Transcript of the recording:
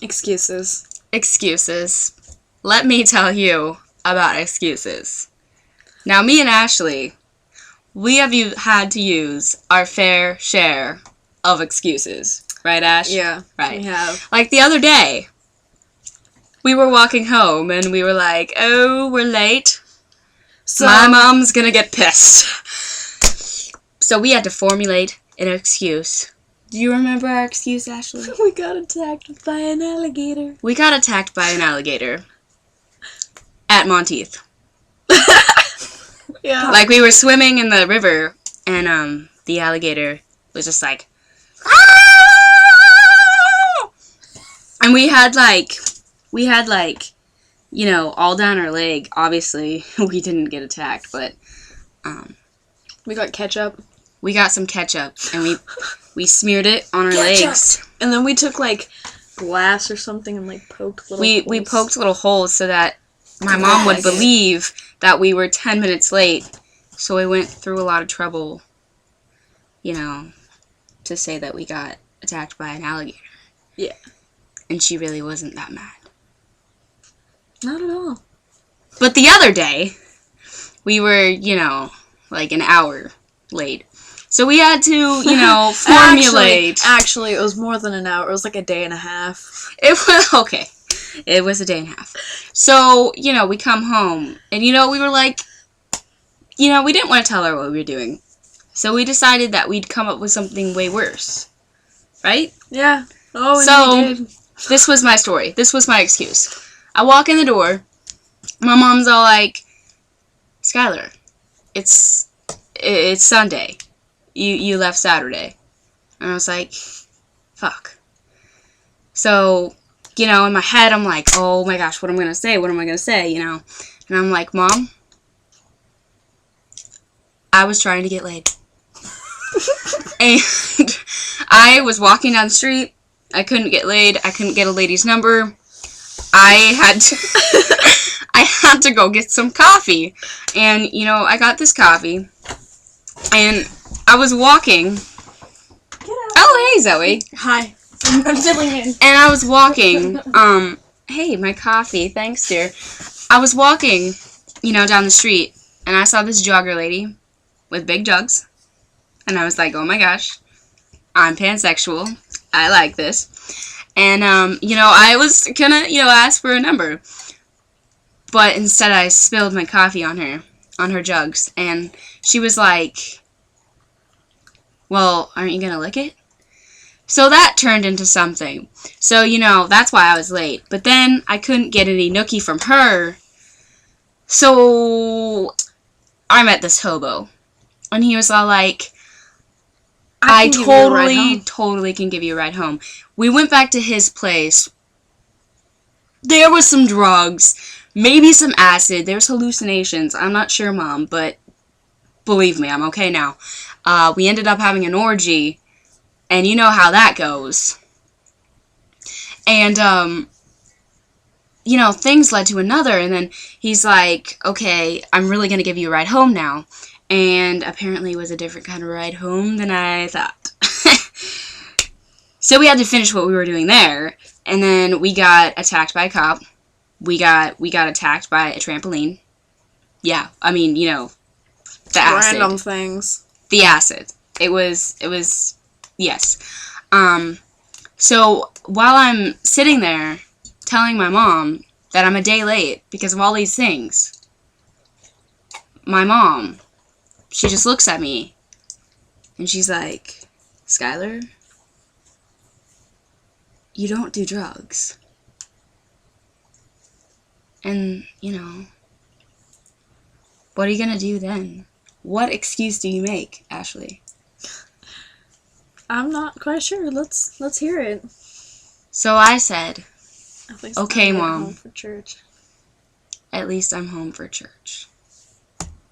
Excuses. Excuses. Let me tell you about excuses. Now, me and Ashley, we have had to use our fair share of excuses. Right, Ash? Yeah, right. We have. Like the other day, we were walking home and we were like, oh, we're late. So my mom's gonna get pissed. So we had to formulate an excuse. Do you remember our excuse, Ashley? We got attacked by an alligator. We got attacked by an alligator at Monteith. Yeah. Like, we were swimming in the river, and the alligator was just like, ah! And we had like, you know, all down our leg. Obviously, we didn't get attacked, but we got ketchup. We got some ketchup, and we smeared it on our legs. And then we took, like, glass or something and, like, poked little holes. We poked little holes so that my mom would believe that we were 10 minutes late. So we went through a lot of trouble, you know, to say that we got attacked by an alligator. Yeah. And she really wasn't that mad. Not at all. But the other day, we were, you know, like an hour late. So we had to, you know, formulate. Actually, it was more than an hour. It was like a day and a half. It was, okay. It was a day and a half. So, you know, we come home, and, you know, we were like, you know, we didn't want to tell her what we were doing. So we decided that we'd come up with something way worse. Right? Yeah. Oh, and so, we did. This was my story. This was my excuse. I walk in the door. My mom's all like, Skylar, it's Sunday. You left Saturday. And I was like, fuck. So, you know, in my head, I'm like, oh my gosh, what am I going to say? What am I going to say, you know? And I'm like, Mom, I was trying to get laid. And I was walking down the street. I couldn't get laid. I couldn't get a lady's number. I had to go get some coffee. And, you know, I got this coffee. And I was walking. Get out. Oh, hey, Zoe. Hi. I'm filling in. And I was walking, hey, my coffee, thanks, dear. I was walking, you know, down the street, and I saw this jogger lady with big jugs, and I was like, oh my gosh, I'm pansexual, I like this, and, you know, I was gonna, you know, ask for a number, but instead I spilled my coffee on her jugs, and she was like, well, aren't you gonna lick it? So that turned into something. So, you know, that's why I was late. But then I couldn't get any nookie from her. So I met this hobo. And he was all like, I totally can give you a ride home. We went back to his place. There was some drugs. Maybe some acid. There's hallucinations. I'm not sure, Mom. But believe me, I'm okay now. We ended up having an orgy. And you know how that goes. And, you know, things led to another. And then he's like, okay, I'm really going to give you a ride home now. And apparently it was a different kind of ride home than I thought. So we had to finish what we were doing there. And then we got attacked by a cop. We got attacked by a trampoline. Yeah, I mean, you know, the acid. Random things. The acid. It was... Yes. So while I'm sitting there telling my mom that I'm a day late because of all these things, my mom, she just looks at me and she's like, Skylar, you don't do drugs. And, you know, what are you gonna do then? What excuse do you make, Ashley? I'm not quite sure. Let's hear it. So I said, At least okay, I'm Mom. home for church. At least I'm home for church.